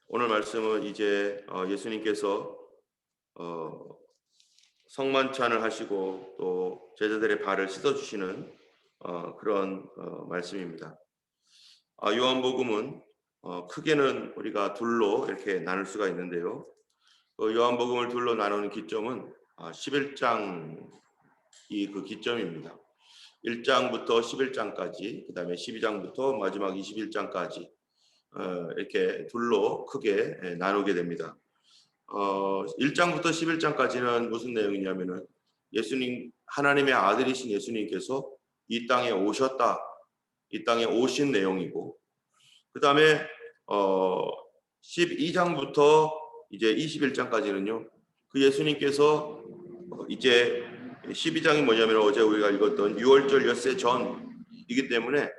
오늘 말씀은 이제 예수님께서 성만찬을 하시고 또 제자들의 발을 씻어주시는 그런 말씀입니다. 요한복음은 크게는 우리가 둘로 이렇게 나눌 수가 있는데요. 요한복음을 둘로 나누는 기점은 11장이 그 기점입니다. 1장부터 11장까지, 그 다음에 12장부터 마지막 21장까지 이렇게 둘로 크게 나누게 됩니다. 1장부터 11장까지는 무슨 내용이냐면은 예수님, 하나님의 아들이신 예수님께서 이 땅에 오셨다, 이 땅에 오신 내용이고, 그 다음에 12장부터 이제 21장까지는요, 그 예수님께서 이제 12장이 뭐냐면 어제 우리가 읽었던 유월절 엿새 전이기 때문에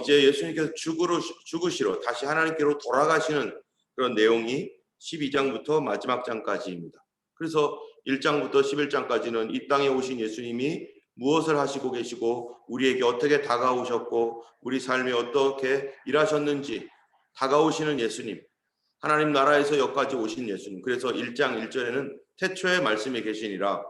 이제 예수님께서 죽으시러 다시 하나님께로 돌아가시는 그런 내용이 12장부터 마지막 장까지입니다. 그래서 1장부터 11장까지는 이 땅에 오신 예수님이 무엇을 하시고 계시고 우리에게 어떻게 다가오셨고 우리 삶에 어떻게 일하셨는지 다가오시는 예수님, 하나님 나라에서 여기까지 오신 예수님. 그래서 1장 1절에는 태초에 말씀이 계시니라,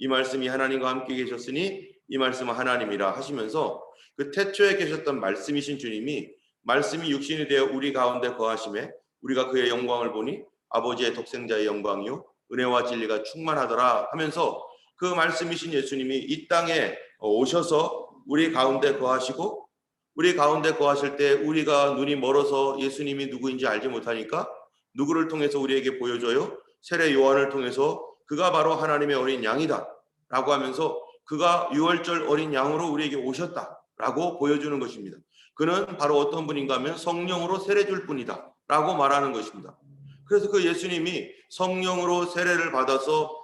이 말씀이 하나님과 함께 계셨으니 이 말씀은 하나님이라 하시면서 그 태초에 계셨던 말씀이신 주님이 말씀이 육신이 되어 우리 가운데 거하심에 우리가 그의 영광을 보니 아버지의 독생자의 영광이요 은혜와 진리가 충만하더라 하면서 그 말씀이신 예수님이 이 땅에 오셔서 우리 가운데 거하시고, 우리 가운데 거하실 때 우리가 눈이 멀어서 예수님이 누구인지 알지 못하니까 누구를 통해서 우리에게 보여줘요? 세례 요한을 통해서 그가 바로 하나님의 어린 양이다 라고 하면서 그가 유월절 어린 양으로 우리에게 오셨다 라고 보여주는 것입니다. 그는 바로 어떤 분인가 하면 성령으로 세례 줄 분이다 라고 말하는 것입니다. 그래서 그 예수님이 성령으로 세례를 받아서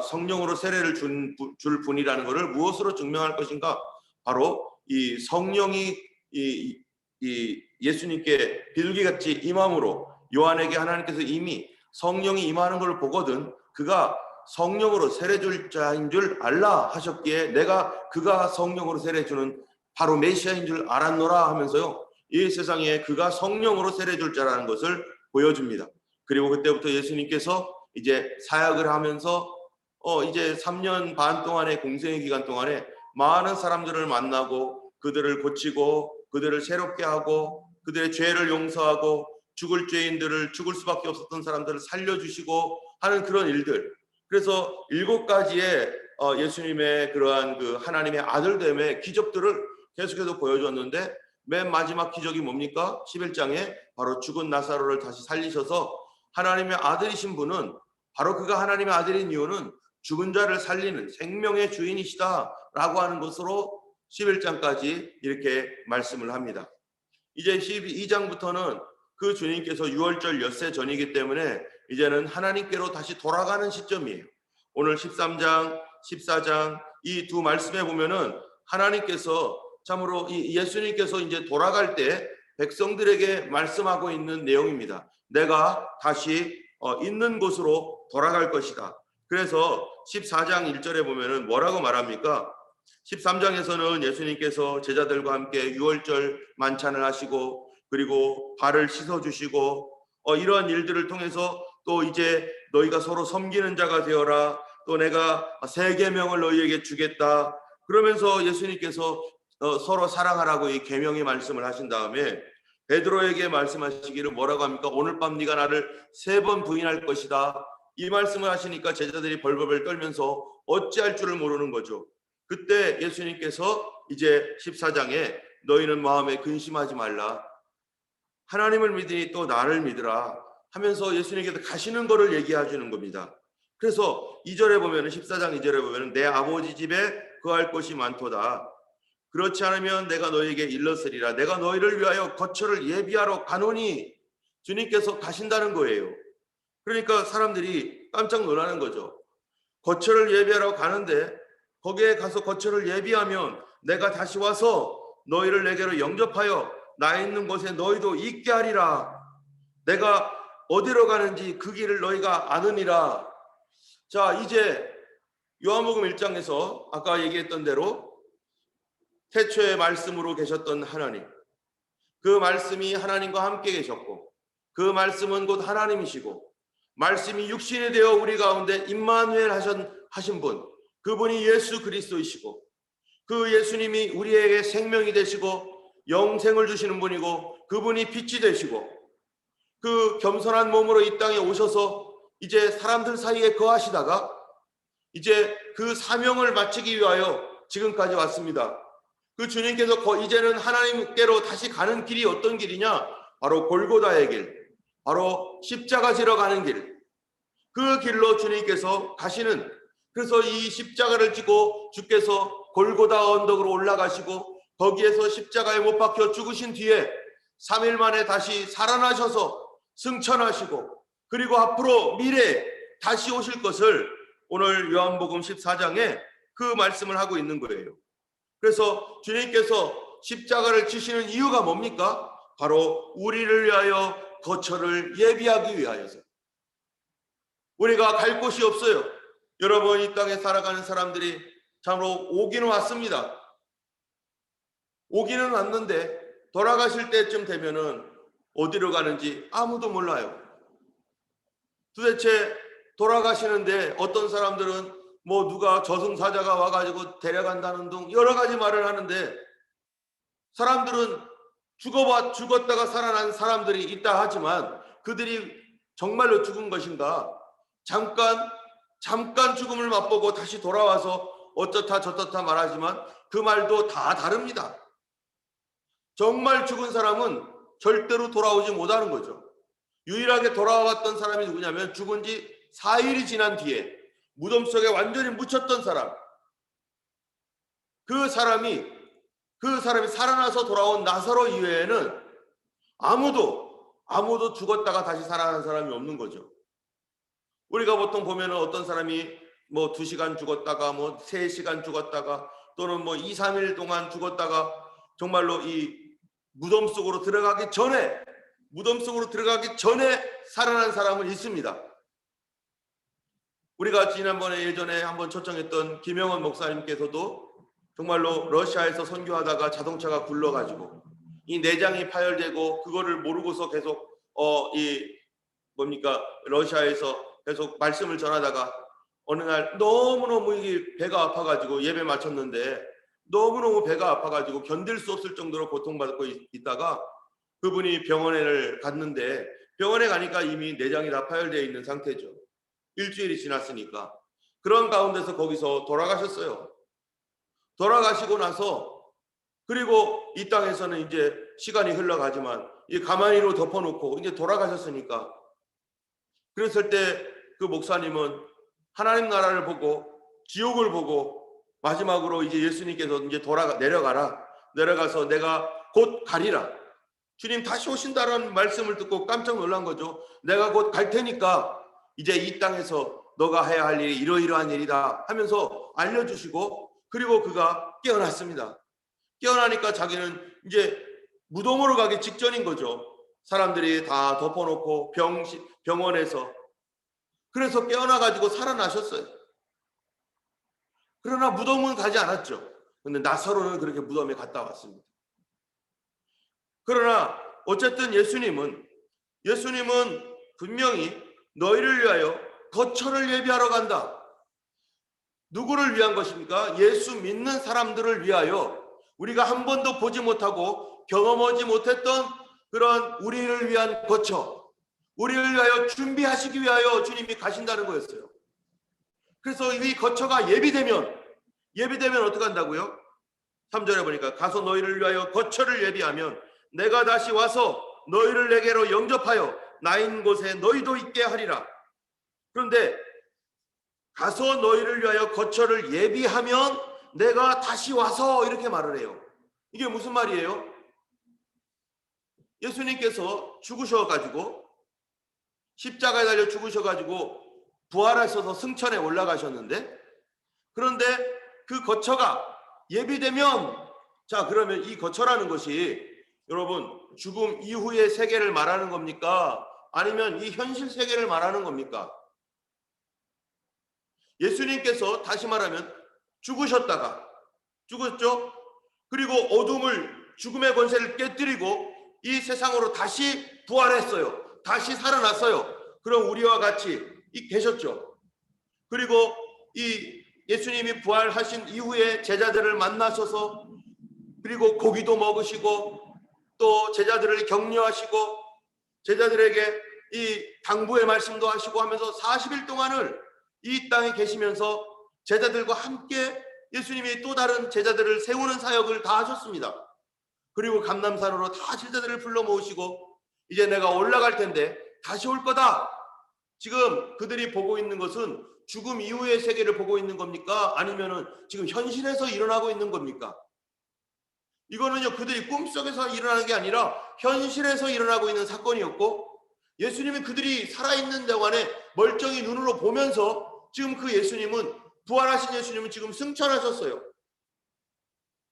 성령으로 세례를 줄 분이라는 것을 무엇으로 증명할 것인가? 바로 이 성령이 이 예수님께 비둘기같이 임함으로 요한에게 하나님께서 이미 성령이 임하는 걸 보거든 그가 성령으로 세례 줄 자인 줄 알라 하셨기에 그가 성령으로 세례 주는 바로 메시아인 줄 알았노라 하면서요, 이 세상에 그가 성령으로 세례 줄 자라는 것을 보여줍니다. 그리고 그때부터 예수님께서 이제 사역을 하면서 이제 3년 반 동안의 공생의 기간 동안에 많은 사람들을 만나고 그들을 고치고 그들을 새롭게 하고 그들의 죄를 용서하고 죽을 죄인들을, 죽을 수밖에 없었던 사람들을 살려주시고 하는 그런 일들. 그래서 7가지의 예수님의 그러한 그 하나님의 아들됨의 기적들을 계속해서 보여줬는데 맨 마지막 기적이 뭡니까? 11장에 바로 죽은 나사로를 다시 살리셔서 하나님의 아들이신 분은, 바로 그가 하나님의 아들인 이유는 죽은 자를 살리는 생명의 주인이시다 라고 하는 것으로 11장까지 이렇게 말씀을 합니다. 이제 12장부터는 그 주님께서 유월절 엿새 전이기 때문에 이제는 하나님께로 다시 돌아가는 시점이에요. 오늘 13장, 14장 이 두 말씀에 보면은 하나님께서 참으로 이 예수님께서 이제 돌아갈 때 백성들에게 말씀하고 있는 내용입니다. 내가 다시 있는 곳으로 돌아갈 것이다. 그래서 14장 1절에 보면은 뭐라고 말합니까? 13장에서는 예수님께서 제자들과 함께 유월절 만찬을 하시고 그리고 발을 씻어주시고 이러한 일들을 통해서 또 이제 너희가 서로 섬기는 자가 되어라, 또 내가 새 계명을 너희에게 주겠다 그러면서 예수님께서 서로 사랑하라고 이 계명의 말씀을 하신 다음에 베드로에게 말씀하시기를 뭐라고 합니까? 오늘 밤 네가 나를 3번 부인할 것이다. 이 말씀을 하시니까 제자들이 벌벌 떨면서 어찌할 줄을 모르는 거죠. 그때 예수님께서 이제 14장에 너희는 마음에 근심하지 말라, 하나님을 믿으니 또 나를 믿으라 하면서 예수님께서 가시는 거를 얘기해 주는 겁니다. 그래서 2절에 보면 14장 2절에 보면 내 아버지 집에 거할 곳이 많도다. 그렇지 않으면 내가 너희에게 일렀으리라. 내가 너희를 위하여 거처를 예비하러 가노니, 주님께서 가신다는 거예요. 그러니까 사람들이 깜짝 놀라는 거죠. 거처를 예비하러 가는데 거기에 가서 거처를 예비하면 내가 다시 와서 너희를 내게로 영접하여 나 있는 곳에 너희도 있게 하리라. 내가 어디로 가는지 그 길을 너희가 아느니라. 자, 이제 요한복음 1장에서 아까 얘기했던 대로 태초에 말씀으로 계셨던 하나님, 그 말씀이 하나님과 함께 계셨고 그 말씀은 곧 하나님이시고 말씀이 육신이 되어 우리 가운데 임마누엘 하신 분, 그분이 예수 그리스도이시고 그 예수님이 우리에게 생명이 되시고 영생을 주시는 분이고 그분이 빛이 되시고 그 겸손한 몸으로 이 땅에 오셔서 이제 사람들 사이에 거하시다가 이제 그 사명을 마치기 위하여 지금까지 왔습니다. 그 주님께서 이제는 하나님께로 다시 가는 길이 어떤 길이냐? 바로 골고다의 길, 바로 십자가 지러 가는 길, 그 길로 주님께서 가시는, 그래서 이 십자가를 지고 주께서 골고다 언덕으로 올라가시고 거기에서 십자가에 못 박혀 죽으신 뒤에 3일 만에 다시 살아나셔서 승천하시고 그리고 앞으로 미래에 다시 오실 것을 오늘 요한복음 14장에 그 말씀을 하고 있는 거예요. 그래서 주님께서 십자가를 지시는 이유가 뭡니까? 바로 우리를 위하여 거처를 예비하기 위하여서. 우리가 갈 곳이 없어요. 여러분, 이 땅에 살아가는 사람들이 참으로 오기는 왔습니다. 오기는 왔는데 돌아가실 때쯤 되면은 어디로 가는지 아무도 몰라요. 도대체 돌아가시는데 어떤 사람들은 뭐 누가 저승사자가 와가지고 데려간다는 등 여러 가지 말을 하는데, 사람들은 죽었다가 살아난 사람들이 있다 하지만 그들이 정말로 죽은 것인가? 잠깐 죽음을 맛보고 다시 돌아와서 어떻다 저떻다 말하지만 그 말도 다 다릅니다. 정말 죽은 사람은 절대로 돌아오지 못하는 거죠. 유일하게 돌아왔던 사람이 누구냐면 죽은 지 4일이 지난 뒤에 무덤 속에 완전히 묻혔던 사람, 그 사람이 살아나서 돌아온 나사로 이외에는 아무도 죽었다가 다시 살아난 사람이 없는 거죠. 우리가 보통 보면은 어떤 사람이 뭐 2시간 죽었다가 뭐 3시간 죽었다가 또는 뭐 2, 3일 동안 죽었다가 정말로 이 무덤 속으로 들어가기 전에 살아난 사람은 있습니다. 우리가 지난번에 예전에 한번 초청했던 김영원 목사님께서도 정말로 러시아에서 선교하다가 자동차가 굴러가지고 이 내장이 파열되고 그거를 모르고서 계속 러시아에서 계속 말씀을 전하다가 어느 날 너무너무 배가 아파가지고 예배 마쳤는데 너무너무 배가 아파가지고 견딜 수 없을 정도로 고통받고 있다가 그분이 병원에 갔는데 병원에 가니까 이미 내장이 다 파열되어 있는 상태죠. 일주일이 지났으니까. 그런 가운데서 거기서 돌아가셨어요. 돌아가시고 나서 그리고 이 땅에서는 이제 시간이 흘러가지만 이 가만히로 덮어놓고 이제 돌아가셨으니까, 그랬을 때 그 목사님은 하나님 나라를 보고 지옥을 보고 마지막으로 이제 예수님께서 이제 내려가서 내가 곧 가리라, 주님 다시 오신다는 말씀을 듣고 깜짝 놀란 거죠. 내가 곧 갈 테니까 이제 이 땅에서 너가 해야 할 일이 이러이러한 일이다 하면서 알려주시고, 그리고 그가 깨어났습니다. 깨어나니까 자기는 이제 무덤으로 가기 직전인 거죠. 사람들이 다 덮어놓고 병원에서. 그래서 깨어나가지고 살아나셨어요. 그러나 무덤은 가지 않았죠. 근데 나사로는 그렇게 무덤에 갔다 왔습니다. 그러나 어쨌든 예수님은 분명히 너희를 위하여 거처를 예비하러 간다. 누구를 위한 것입니까? 예수 믿는 사람들을 위하여, 우리가 한 번도 보지 못하고 경험하지 못했던 그런 우리를 위한 거처, 우리를 위하여 준비하시기 위하여 주님이 가신다는 거였어요. 그래서 이 거처가 예비되면 어떻게 한다고요? 3절에 보니까 가서 너희를 위하여 거처를 예비하면 내가 다시 와서 너희를 내게로 영접하여 나 있는 곳에 너희도 있게 하리라. 그런데 가서 너희를 위하여 거처를 예비하면 내가 다시 와서 이렇게 말을 해요. 이게 무슨 말이에요? 예수님께서 죽으셔가지고 십자가에 달려 죽으셔가지고 부활하셔서 승천에 올라가셨는데, 그런데 그 거처가 예비되면, 자 그러면 이 거처라는 것이 여러분 죽음 이후의 세계를 말하는 겁니까? 아니면 이 현실 세계를 말하는 겁니까? 예수님께서 다시 말하면 죽으셨죠? 그리고 죽음의 권세를 깨뜨리고 이 세상으로 다시 부활했어요. 다시 살아났어요. 그럼 우리와 같이 계셨죠. 그리고 이 예수님이 부활하신 이후에 제자들을 만나셔서 그리고 고기도 먹으시고 또 제자들을 격려하시고 제자들에게 이 당부의 말씀도 하시고 하면서 40일 동안을 이 땅에 계시면서 제자들과 함께 예수님이 또 다른 제자들을 세우는 사역을 다 하셨습니다. 그리고 감람산으로 다 제자들을 불러 모으시고 이제 내가 올라갈 텐데 다시 올 거다. 지금 그들이 보고 있는 것은 죽음 이후의 세계를 보고 있는 겁니까? 아니면은 지금 현실에서 일어나고 있는 겁니까? 이거는요, 그들이 꿈속에서 일어나는 게 아니라 현실에서 일어나고 있는 사건이었고, 예수님이 그들이 살아있는 동안에 멀쩡히 눈으로 보면서 지금 그 예수님은, 부활하신 예수님은 지금 승천하셨어요.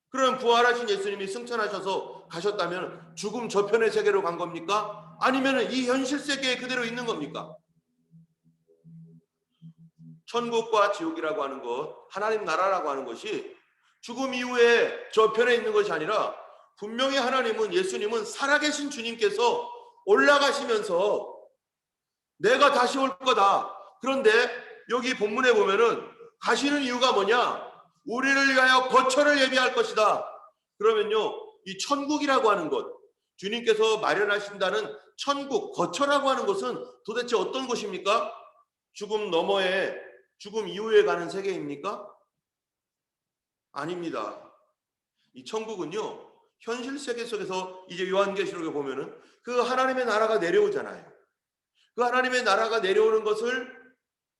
그럼 부활하신 예수님이 승천하셔서 가셨다면 죽음 저편의 세계로 간 겁니까? 아니면 이 현실 세계에 그대로 있는 겁니까? 천국과 지옥이라고 하는 것, 하나님 나라라고 하는 것이 죽음 이후에 저편에 있는 것이 아니라 분명히 하나님은, 예수님은 살아계신 주님께서 올라가시면서 내가 다시 올 거다. 그런데 여기 본문에 보면은 가시는 이유가 뭐냐? 우리를 위하여 거처를 예비할 것이다. 그러면요, 이 천국이라고 하는 것, 주님께서 마련하신다는 천국, 거처라고 하는 것은 도대체 어떤 곳입니까? 죽음 너머에, 죽음 이후에 가는 세계입니까? 아닙니다. 이 천국은요, 현실 세계 속에서 이제 요한계시록에 보면은 그 하나님의 나라가 내려오잖아요. 그 하나님의 나라가 내려오는 것을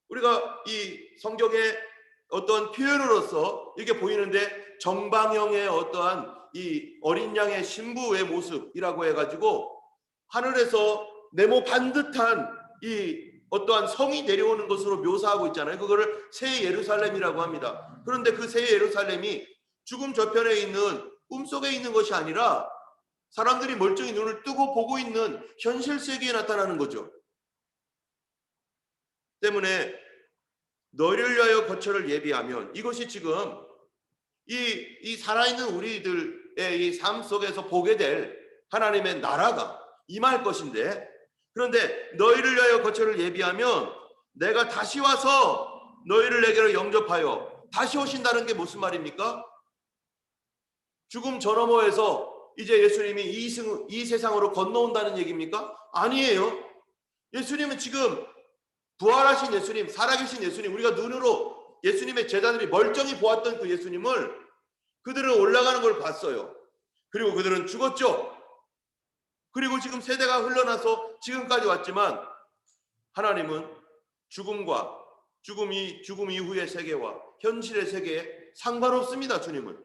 우리가 이 성경의 어떤 표현으로서 이렇게 보이는데, 정방형의 어떠한 이 어린 양의 신부의 모습이라고 해가지고 하늘에서 네모 반듯한 이 어떠한 성이 내려오는 것으로 묘사하고 있잖아요. 그거를 새 예루살렘이라고 합니다. 그런데 그 새 예루살렘이 죽음 저편에 있는 꿈속에 있는 것이 아니라 사람들이 멀쩡히 눈을 뜨고 보고 있는 현실 세계에 나타나는 거죠. 때문에 너희를 위하여 거처를 예비하면, 이것이 지금 이 살아있는 우리들의 이 삶 속에서 보게 될 하나님의 나라가 임할 것인데, 그런데 너희를 위하여 거처를 예비하면 내가 다시 와서 너희를 내게로 영접하여, 다시 오신다는 게 무슨 말입니까? 죽음 저 너머에서 이제 예수님이 이 세상으로 건너온다는 얘기입니까? 아니에요. 예수님은 지금 부활하신 예수님, 살아계신 예수님, 우리가 눈으로 예수님의 제자들이 멀쩡히 보았던 그 예수님을 그들은 올라가는 걸 봤어요. 그리고 그들은 죽었죠. 그리고 지금 세대가 흘러나서 지금까지 왔지만 하나님은 죽음과 죽음 이후의 세계와 현실의 세계에 상관없습니다. 주님은.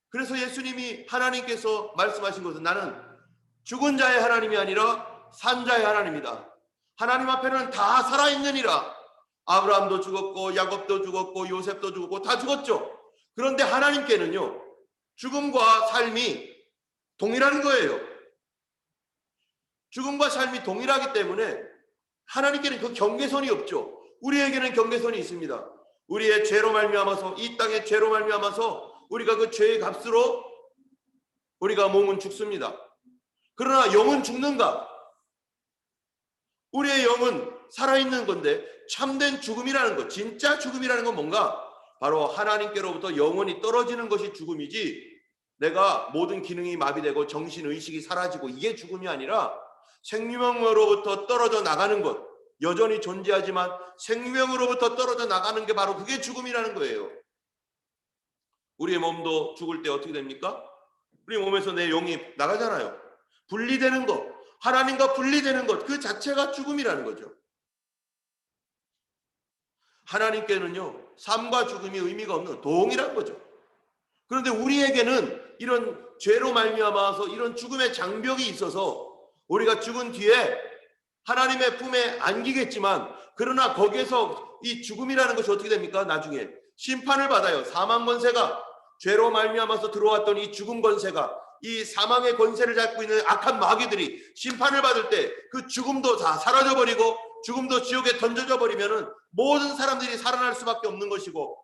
그래서 예수님이, 하나님께서 말씀하신 것은 나는 죽은 자의 하나님이 아니라 산 자의 하나님이다. 하나님 앞에는 다 살아있느니라. 아브라함도 죽었고 야곱도 죽었고 요셉도 죽었고 다 죽었죠. 그런데 하나님께는요, 죽음과 삶이 동일한 거예요. 죽음과 삶이 동일하기 때문에 하나님께는 그 경계선이 없죠. 우리에게는 경계선이 있습니다. 우리의 죄로 말미암아서, 이 땅의 죄로 말미암아서 우리가 그 죄의 값으로 우리가 몸은 죽습니다. 그러나 영은 죽는가? 우리의 영은 살아있는 건데, 참된 죽음이라는 것, 진짜 죽음이라는 건 뭔가? 바로 하나님께로부터 영원히 떨어지는 것이 죽음이지, 내가 모든 기능이 마비되고 정신의식이 사라지고 이게 죽음이 아니라 생명으로부터 떨어져 나가는 것, 여전히 존재하지만 생명으로부터 떨어져 나가는 게 바로 그게 죽음이라는 거예요. 우리의 몸도 죽을 때 어떻게 됩니까? 우리 몸에서 내 영이 나가잖아요. 분리되는 것, 하나님과 분리되는 것, 그 자체가 죽음이라는 거죠. 하나님께는요, 삶과 죽음이 의미가 없는 동일한 거죠. 그런데 우리에게는 이런 죄로 말미암아서 이런 죽음의 장벽이 있어서 우리가 죽은 뒤에 하나님의 품에 안기겠지만, 그러나 거기에서 이 죽음이라는 것이 어떻게 됩니까? 나중에 심판을 받아요. 사망 권세가, 죄로 말미암아서 들어왔던 이 죽음 권세가, 이 사망의 권세를 잡고 있는 악한 마귀들이 심판을 받을 때 그 죽음도 다 사라져버리고 죽음도 지옥에 던져져 버리면은 모든 사람들이 살아날 수밖에 없는 것이고,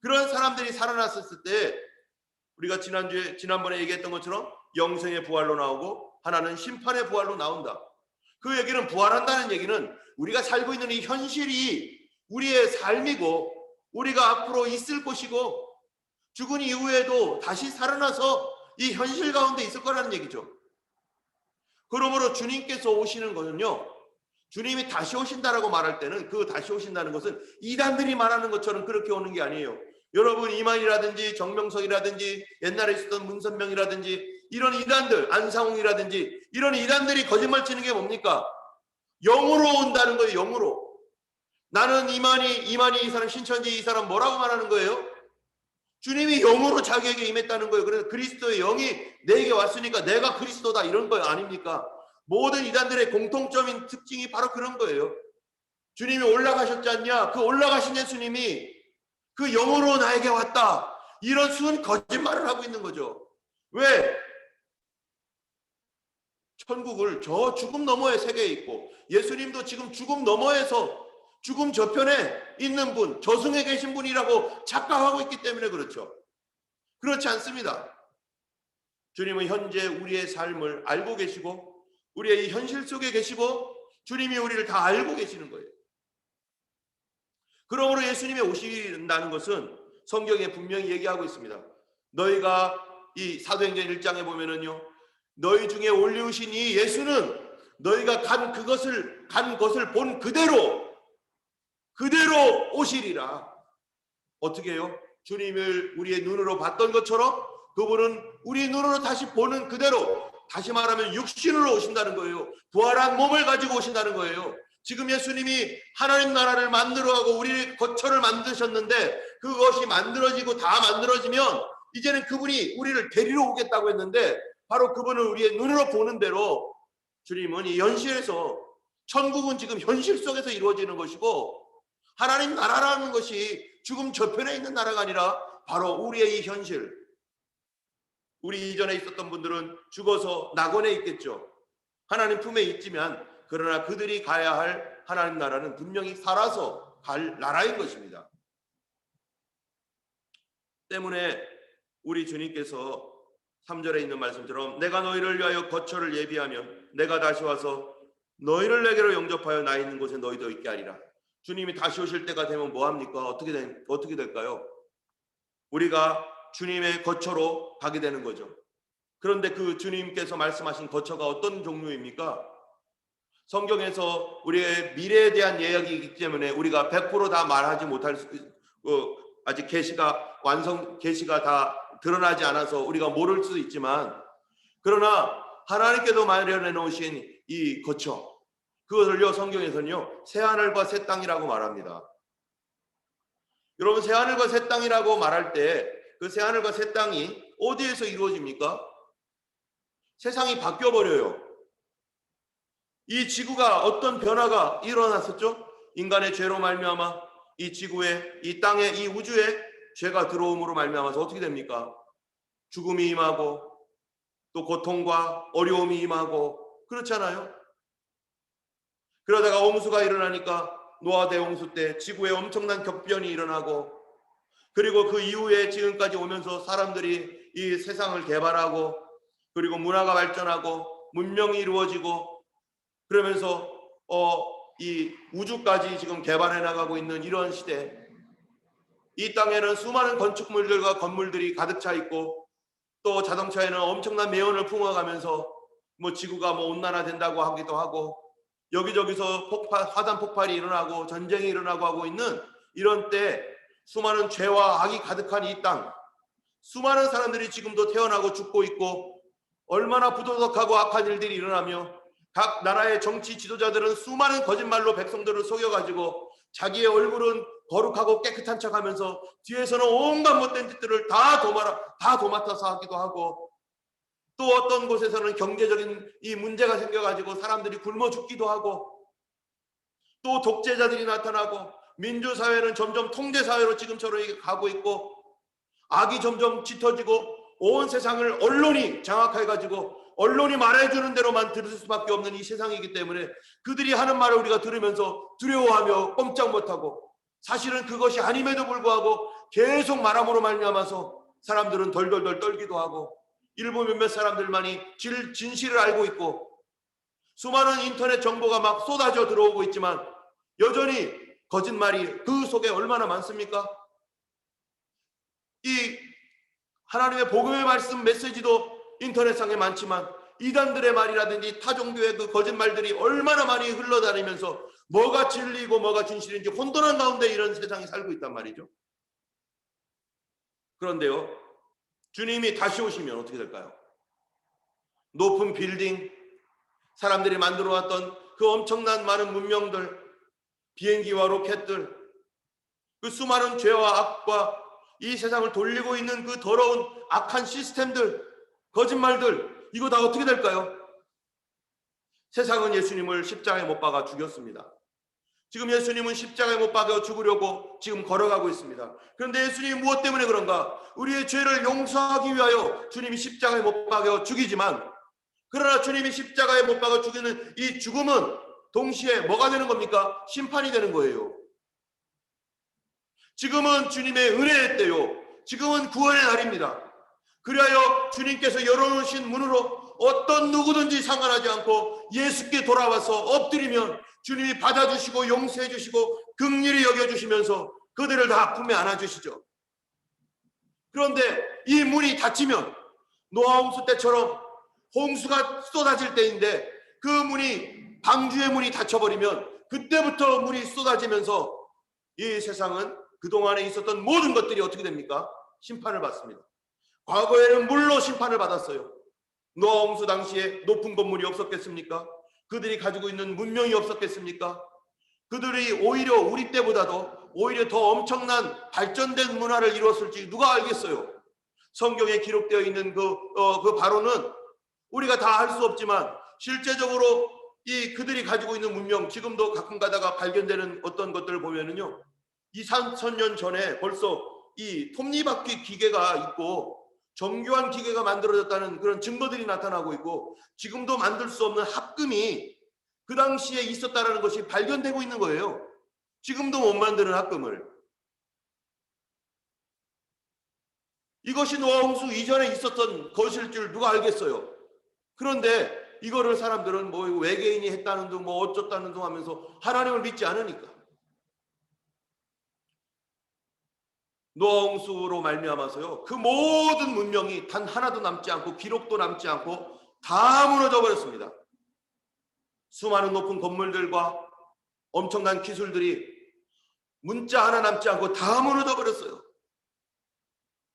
그런 사람들이 살아났을 때 우리가 지난번에 얘기했던 것처럼 영생의 부활로 나오고 하나는 심판의 부활로 나온다. 그 얘기는, 부활한다는 얘기는 우리가 살고 있는 이 현실이 우리의 삶이고 우리가 앞으로 있을 곳이고 죽은 이후에도 다시 살아나서 이 현실 가운데 있을 거라는 얘기죠. 그러므로 주님께서 오시는 것은요, 주님이 다시 오신다라고 말할 때는 그 다시 오신다는 것은 이단들이 말하는 것처럼 그렇게 오는 게 아니에요. 여러분, 이만이라든지 정명석이라든지 옛날에 있었던 문선명이라든지 이런 이단들, 안상홍이라든지 이런 이단들이 거짓말 치는 게 뭡니까? 영으로 온다는 거예요. 영으로. 나는 이만희 이 사람, 신천지 이 사람 뭐라고 말하는 거예요? 주님이 영으로 자기에게 임했다는 거예요. 그래서 그리스도의 영이 내게 왔으니까 내가 그리스도다, 이런 거예요. 아닙니까? 모든 이단들의 공통점인 특징이 바로 그런 거예요. 주님이 올라가셨지 않냐? 그 올라가신 예수님이 그 영으로 나에게 왔다, 이런 순 거짓말을 하고 있는 거죠. 왜? 천국을 저 죽음 너머의 세계에 있고, 예수님도 지금 죽음 너머에서 죽음 저편에 있는 분, 저승에 계신 분이라고 착각하고 있기 때문에 그렇죠. 그렇지 않습니다. 주님은 현재 우리의 삶을 알고 계시고 우리의 이 현실 속에 계시고 주님이 우리를 다 알고 계시는 거예요. 그러므로 예수님이 오신다는 것은 성경에 분명히 얘기하고 있습니다. 너희가 이 사도행전 1장에 보면은요, 너희 중에 올리우신 이 예수는 너희가 간 것을 본 그대로 오시리라. 어떻게 해요? 주님을 우리의 눈으로 봤던 것처럼 그분은 우리 눈으로 다시 보는 그대로, 다시 말하면 육신으로 오신다는 거예요. 부활한 몸을 가지고 오신다는 거예요. 지금 예수님이 하나님 나라를 만들어가고 우리 거처를 만드셨는데, 그것이 만들어지고 다 만들어지면 이제는 그분이 우리를 데리러 오겠다고 했는데, 바로 그분을 우리의 눈으로 보는 대로 주님은 이 현실에서, 천국은 지금 현실 속에서 이루어지는 것이고 하나님 나라라는 것이 죽음 저편에 있는 나라가 아니라 바로 우리의 이 현실. 우리 이전에 있었던 분들은 죽어서 낙원에 있겠죠. 하나님 품에 있지만, 그러나 그들이 가야 할 하나님 나라는 분명히 살아서 갈 나라인 것입니다. 때문에 우리 주님께서 3절에 있는 말씀처럼 내가 너희를 위하여 거처를 예비하면 내가 다시 와서 너희를 내게로 영접하여 나 있는 곳에 너희도 있게 하리라. 주님이 다시 오실 때가 되면 뭐합니까? 어떻게 될까요? 우리가 주님의 거처로 가게 되는 거죠. 그런데 그 주님께서 말씀하신 거처가 어떤 종류입니까? 성경에서 우리의 미래에 대한 이야기이기 때문에 우리가 100% 다 말하지 못할 아직 계시가 다 드러나지 않아서 우리가 모를 수도 있지만, 그러나 하나님께서 마련해 놓으신 이 거처, 그것을요 성경에서는요 새하늘과 새 땅이라고 말합니다. 여러분, 새하늘과 새 땅이라고 말할 때 그 새하늘과 새 땅이 어디에서 이루어집니까? 세상이 바뀌어버려요. 이 지구가 어떤 변화가 일어났었죠? 인간의 죄로 말미암아 이 지구에, 이 땅에, 이 우주에 죄가 들어옴으로 말미암아서 어떻게 됩니까? 죽음이 임하고 또 고통과 어려움이 임하고 그렇잖아요. 그러다가 홍수가 일어나니까 노아 대홍수 때 지구에 엄청난 격변이 일어나고, 그리고 그 이후에 지금까지 오면서 사람들이 이 세상을 개발하고 그리고 문화가 발전하고 문명이 이루어지고 그러면서 이 우주까지 지금 개발해 나가고 있는 이런 시대, 이 땅에는 수많은 건축물들과 건물들이 가득 차 있고 또 자동차에는 엄청난 매연을 품어가면서 지구가 온난화된다고 하기도 하고 여기저기서 화산 폭발이 일어나고 전쟁이 일어나고 하고 있는 이런 때 수많은 죄와 악이 가득한 이 땅, 수많은 사람들이 지금도 태어나고 죽고 있고 얼마나 부도덕하고 악한 일들이 일어나며 각 나라의 정치 지도자들은 수많은 거짓말로 백성들을 속여가지고 자기의 얼굴은 거룩하고 깨끗한 척하면서 뒤에서는 온갖 못된 짓들을 다 도맡아서 하기도 하고, 또 어떤 곳에서는 경제적인 이 문제가 생겨가지고 사람들이 굶어 죽기도 하고, 또 독재자들이 나타나고 민주사회는 점점 통제사회로 지금처럼 가고 있고, 악이 점점 짙어지고 온 세상을 언론이 장악해가지고 언론이 말해주는 대로만 들을 수밖에 없는 이 세상이기 때문에 그들이 하는 말을 우리가 들으면서 두려워하며 꼼짝 못하고, 사실은 그것이 아님에도 불구하고 계속 말함으로 말미암아서 사람들은 덜덜덜 떨기도 하고 일부 몇몇 사람들만이 진실을 알고 있고 수많은 인터넷 정보가 막 쏟아져 들어오고 있지만 여전히 거짓말이 그 속에 얼마나 많습니까? 이 하나님의 복음의 말씀 메시지도 인터넷상에 많지만 이단들의 말이라든지 타종교의 그 거짓말들이 얼마나 많이 흘러다니면서 뭐가 진리고 뭐가 진실인지 혼돈한 가운데 이런 세상이 살고 있단 말이죠. 그런데요, 주님이 다시 오시면 어떻게 될까요? 높은 빌딩, 사람들이 만들어 왔던 그 엄청난 많은 문명들, 비행기와 로켓들, 그 수많은 죄와 악과 이 세상을 돌리고 있는 그 더러운 악한 시스템들, 거짓말들, 이거 다 어떻게 될까요? 세상은 예수님을 십자가에 못 박아 죽였습니다. 지금 예수님은 십자가에 못 박아 죽으려고 지금 걸어가고 있습니다. 그런데 예수님이 무엇 때문에 그런가? 우리의 죄를 용서하기 위하여 주님이 십자가에 못 박아 죽이지만, 그러나 주님이 십자가에 못 박아 죽이는 이 죽음은 동시에 뭐가 되는 겁니까? 심판이 되는 거예요. 지금은 주님의 은혜의 때요, 지금은 구원의 날입니다. 그리하여 주님께서 열어놓으신 문으로 어떤 누구든지 상관하지 않고 예수께 돌아와서 엎드리면 주님이 받아주시고 용서해 주시고 긍휼히 여겨주시면서 그들을 다 품에 안아주시죠. 그런데 이 문이 닫히면 노아 홍수 때처럼 홍수가 쏟아질 때인데 그 문이, 방주의 문이 닫혀버리면 그때부터 물이 쏟아지면서 이 세상은 그동안에 있었던 모든 것들이 어떻게 됩니까? 심판을 받습니다. 과거에는 물로 심판을 받았어요. 노아 홍수 당시에 높은 건물이 없었겠습니까? 그들이 가지고 있는 문명이 없었겠습니까? 그들이 오히려 우리 때보다도 오히려 더 엄청난 발전된 문화를 이루었을지 누가 알겠어요? 성경에 기록되어 있는 그 바로는 우리가 다 알 수 없지만 실제적으로 이 그들이 가지고 있는 문명, 지금도 가끔 가다가 발견되는 어떤 것들을 보면은요, 2,000년 전에 벌써 이 톱니바퀴 기계가 있고 정교한 기계가 만들어졌다는 그런 증거들이 나타나고 있고, 지금도 만들 수 없는 합금이 그 당시에 있었다는 것이 발견되고 있는 거예요. 지금도 못 만드는 합금을. 이것이 노아 홍수 이전에 있었던 것일 줄 누가 알겠어요? 그런데 이거를 사람들은 뭐 외계인이 했다는 둥 뭐 어쩌다는 둥 하면서 하나님을 믿지 않으니까. 노아 홍수로 말미암아서요, 그 모든 문명이 단 하나도 남지 않고 기록도 남지 않고 다 무너져 버렸습니다. 수많은 높은 건물들과 엄청난 기술들이 문자 하나 남지 않고 다 무너져 버렸어요.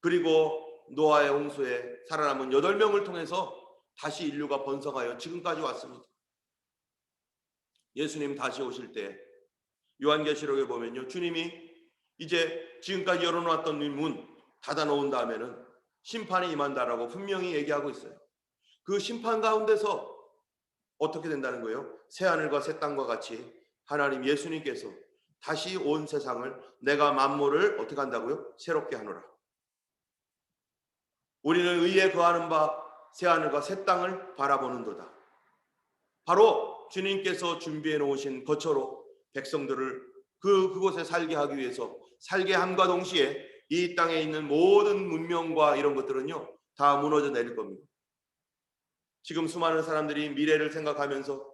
그리고 노아의 홍수에 살아남은 8명을 통해서 다시 인류가 번성하여 지금까지 왔습니다. 예수님 다시 오실 때 요한계시록에 보면요, 주님이 이제 지금까지 열어놓았던 이 문 닫아놓은 다음에는 심판이 임한다라고 분명히 얘기하고 있어요. 그 심판 가운데서 어떻게 된다는 거예요? 새하늘과 새 땅과 같이 하나님 예수님께서 다시 온 세상을 내가 만물을 어떻게 한다고요? 새롭게 하노라. 우리는 의에 거하는 바 새하늘과 새 땅을 바라보는도다. 바로 주님께서 준비해 놓으신 거처로 백성들을 그곳에 살게 하기 위해서 살게 함과 동시에 이 땅에 있는 모든 문명과 이런 것들은요, 다 무너져 내릴 겁니다. 지금 수많은 사람들이 미래를 생각하면서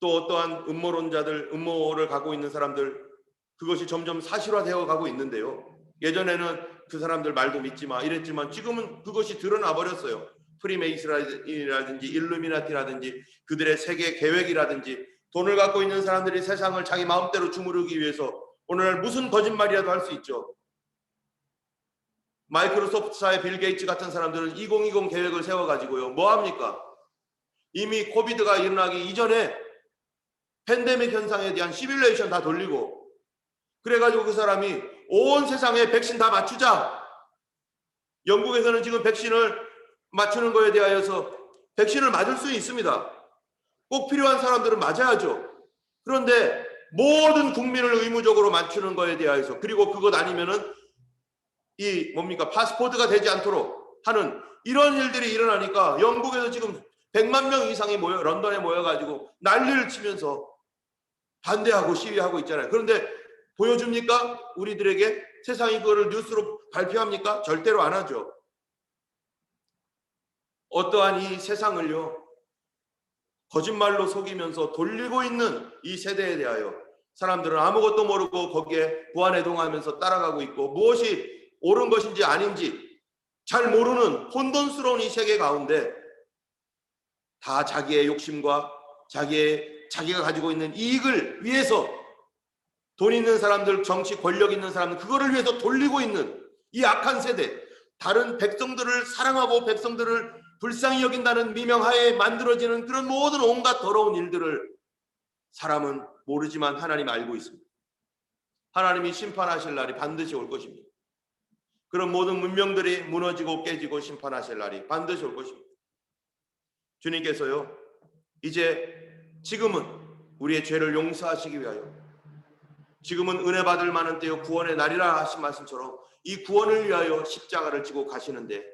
또 어떠한 음모론자들, 음모를 갖고 있는 사람들, 그것이 점점 사실화되어 가고 있는데요. 예전에는 그 사람들 말도 믿지 마 이랬지만 지금은 그것이 드러나 버렸어요. 프리메이슨이라든지 일루미나티라든지 그들의 세계 계획이라든지 돈을 갖고 있는 사람들이 세상을 자기 마음대로 주무르기 위해서 오늘날 무슨 거짓말이라도 할 수 있죠. 마이크로소프트사의 빌 게이츠 같은 사람들은 2020 계획을 세워가지고요, 뭐합니까? 이미 코비드가 일어나기 이전에 팬데믹 현상에 대한 시뮬레이션 다 돌리고, 그래가지고 그 사람이 온 세상에 백신 다 맞추자. 영국에서는 지금 백신을 맞추는 거에 대하여서 백신을 맞을 수 있습니다. 꼭 필요한 사람들은 맞아야죠. 그런데 모든 국민을 의무적으로 맞추는 거에 대하여서, 그리고 그것 아니면은 이 뭡니까 파스포드가 되지 않도록 하는 이런 일들이 일어나니까 영국에서 지금 100만 명 이상이 런던에 모여가지고 난리를 치면서 반대하고 시위하고 있잖아요. 그런데 보여줍니까? 우리들에게 세상이 그거를 뉴스로 발표합니까? 절대로 안 하죠. 어떠한 이 세상을요, 거짓말로 속이면서 돌리고 있는 이 세대에 대하여 사람들은 아무것도 모르고 거기에 부안해동하면서 따라가고 있고 무엇이 옳은 것인지 아닌지 잘 모르는 혼돈스러운 이 세계 가운데 다 자기의 욕심과 자기가 가지고 있는 이익을 위해서 돈 있는 사람들, 정치 권력 있는 사람들 그거를 위해서 돌리고 있는 이 악한 세대, 다른 백성들을 사랑하고 백성들을 불쌍히 여긴다는 미명하에 만들어지는 그런 모든 온갖 더러운 일들을 사람은 모르지만 하나님이 알고 있습니다. 하나님이 심판하실 날이 반드시 올 것입니다. 그런 모든 문명들이 무너지고 깨지고 심판하실 날이 반드시 올 것입니다. 주님께서요, 이제 지금은 우리의 죄를 용서하시기 위하여 지금은 은혜 받을 만한 때요 구원의 날이라 하신 말씀처럼 이 구원을 위하여 십자가를 지고 가시는데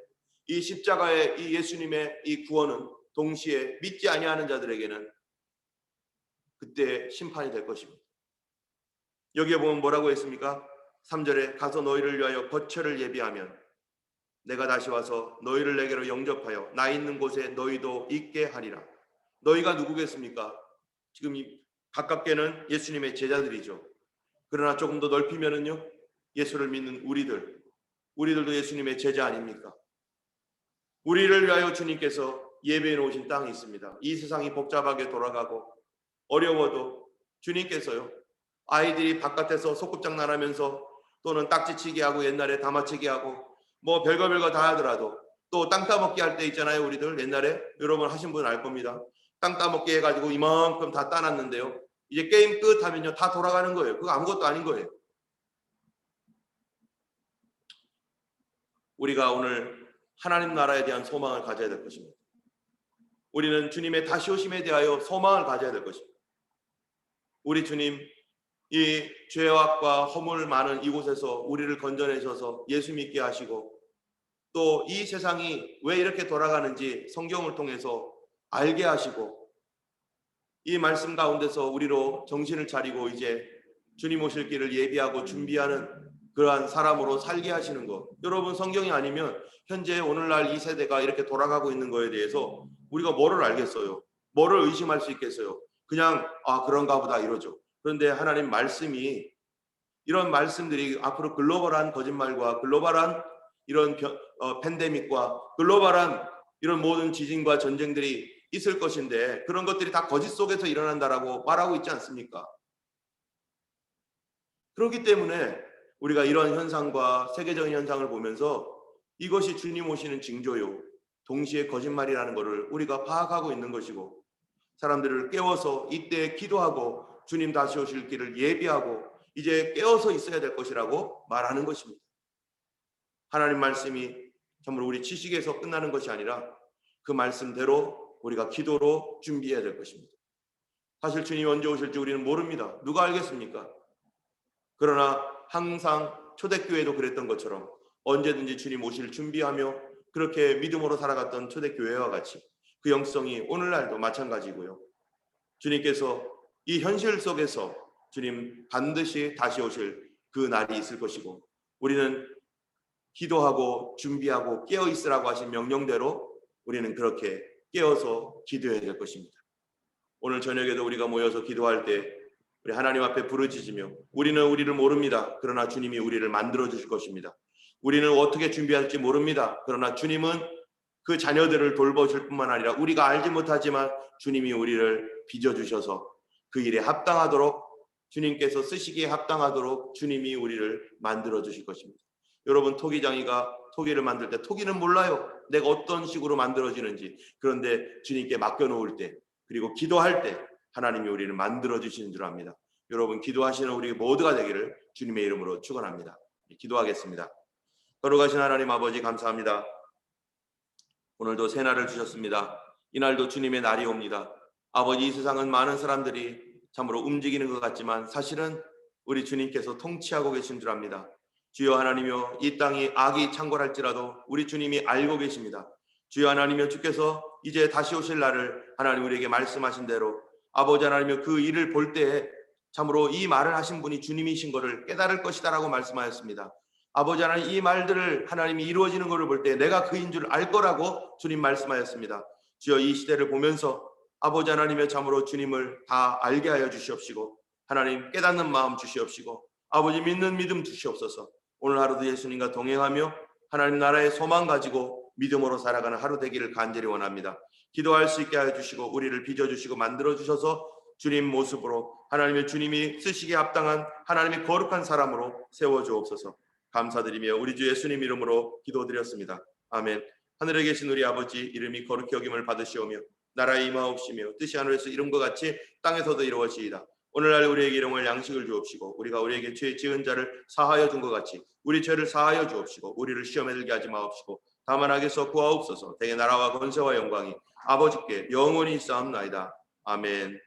이 십자가의 이 예수님의 이 구원은 동시에 믿지 아니하는 자들에게는 그때 심판이 될 것입니다. 여기에 보면 뭐라고 했습니까? 3절에 가서 너희를 위하여 거처를 예비하면 내가 다시 와서 너희를 내게로 영접하여 나 있는 곳에 너희도 있게 하리라. 너희가 누구겠습니까? 지금 가깝게는 예수님의 제자들이죠. 그러나 조금 더 넓히면은요, 예수를 믿는 우리들도 예수님의 제자 아닙니까? 우리를 위하여 주님께서 예배해 놓으신 땅이 있습니다. 이 세상이 복잡하게 돌아가고 어려워도 주님께서요, 아이들이 바깥에서 소꿉장난하면서 또는 딱지치기 하고 옛날에 다마치기 하고 뭐 별거 다 하더라도 또 땅 따먹기 할 때 있잖아요. 우리들 옛날에 여러분 하신 분 알 겁니다. 땅 따먹기 해가지고 이만큼 다 따놨는데요, 이제 게임 끝 하면요 다 돌아가는 거예요. 그거 아무것도 아닌 거예요. 우리가 오늘 하나님 나라에 대한 소망을 가져야 될 것입니다. 우리는 주님의 다시 오심에 대하여 소망을 가져야 될 것입니다. 우리 주님 이 죄악과 허물 많은 이곳에서 우리를 건져내셔서 예수 믿게 하시고 또 이 세상이 왜 이렇게 돌아가는지 성경을 통해서 알게 하시고 이 말씀 가운데서 우리로 정신을 차리고 이제 주님 오실 길을 예비하고 준비하는 그러한 사람으로 살게 하시는 것. 여러분 성경이 아니면 현재 오늘날 이 세대가 이렇게 돌아가고 있는 거에 대해서 우리가 뭐를 알겠어요? 뭐를 의심할 수 있겠어요? 그냥 그런가 보다 이러죠. 그런데 하나님 말씀이 이런 말씀들이 앞으로 글로벌한 거짓말과 글로벌한 이런 팬데믹과 글로벌한 이런 모든 지진과 전쟁들이 있을 것인데 그런 것들이 다 거짓 속에서 일어난다라고 말하고 있지 않습니까? 그렇기 때문에 우리가 이런 현상과 세계적인 현상을 보면서 이것이 주님 오시는 징조요 동시에 거짓말이라는 것을 우리가 파악하고 있는 것이고 사람들을 깨워서 이때 기도하고 주님 다시 오실 길을 예비하고 이제 깨어서 있어야 될 것이라고 말하는 것입니다. 하나님 말씀이 정말 우리 지식에서 끝나는 것이 아니라 그 말씀대로 우리가 기도로 준비해야 될 것입니다. 사실 주님이 언제 오실지 우리는 모릅니다. 누가 알겠습니까? 그러나 항상 초대교회도 그랬던 것처럼 언제든지 주님 오실 준비하며 그렇게 믿음으로 살아갔던 초대교회와 같이 그 영성이 오늘날도 마찬가지고요. 주님께서 이 현실 속에서 주님 반드시 다시 오실 그 날이 있을 것이고 우리는 기도하고 준비하고 깨어 있으라고 하신 명령대로 우리는 그렇게 깨어서 기도해야 될 것입니다. 오늘 저녁에도 우리가 모여서 기도할 때 우리 하나님 앞에 부르짖으며 우리는 우리를 모릅니다. 그러나 주님이 우리를 만들어 주실 것입니다. 우리는 어떻게 준비할지 모릅니다. 그러나 주님은 그 자녀들을 돌보실 뿐만 아니라 우리가 알지 못하지만 주님이 우리를 빚어주셔서 그 일에 합당하도록 주님께서 쓰시기에 합당하도록 주님이 우리를 만들어 주실 것입니다. 여러분 토기장이가 토기를 만들 때 토기는 몰라요. 내가 어떤 식으로 만들어지는지. 그런데 주님께 맡겨놓을 때 그리고 기도할 때 하나님이 우리를 만들어 주시는 줄 압니다. 여러분 기도하시는 우리 모두가 되기를 주님의 이름으로 축원합니다. 기도하겠습니다. 거룩하신 하나님 아버지 감사합니다. 오늘도 새 날을 주셨습니다. 이날도 주님의 날이 옵니다. 아버지 이 세상은 많은 사람들이 참으로 움직이는 것 같지만 사실은 우리 주님께서 통치하고 계신 줄 압니다. 주여 하나님이여 이 땅이 악이 창궐할지라도 우리 주님이 알고 계십니다. 주여 하나님이여 주께서 이제 다시 오실 날을 하나님 우리에게 말씀하신 대로 아버지 하나님이여 그 일을 볼 때에 참으로 이 말을 하신 분이 주님이신 것을 깨달을 것이다 라고 말씀하였습니다. 아버지 하나님 이 말들을 하나님이 이루어지는 것을 볼 때 내가 그인 줄 알 거라고 주님 말씀하였습니다. 주여 이 시대를 보면서 아버지 하나님의 참으로 주님을 다 알게 하여 주시옵시고 하나님 깨닫는 마음 주시옵시고 아버지 믿는 믿음 주시옵소서. 오늘 하루도 예수님과 동행하며 하나님 나라의 소망 가지고 믿음으로 살아가는 하루 되기를 간절히 원합니다. 기도할 수 있게 하여 주시고 우리를 빚어주시고 만들어 주셔서 주님 모습으로 하나님의 주님이 쓰시기에 합당한 하나님의 거룩한 사람으로 세워주옵소서. 감사드리며 우리 주 예수님 이름으로 기도드렸습니다. 아멘. 하늘에 계신 우리 아버지 이름이 거룩히 여김을 받으시오며 나라의 임하옵시며 뜻이 하늘에서 이룬 것 같이 땅에서도 이루어지이다. 오늘날 우리에게 일용할 양식을 주옵시고 우리가 우리에게 죄 지은 자를 사하여 준 것 같이 우리 죄를 사하여 주옵시고 우리를 시험에 들게 하지 마옵시고 다만 악에서 구하옵소서. 대개 나라와 권세와 영광이 아버지께 영원히 있사옵나이다. 아멘.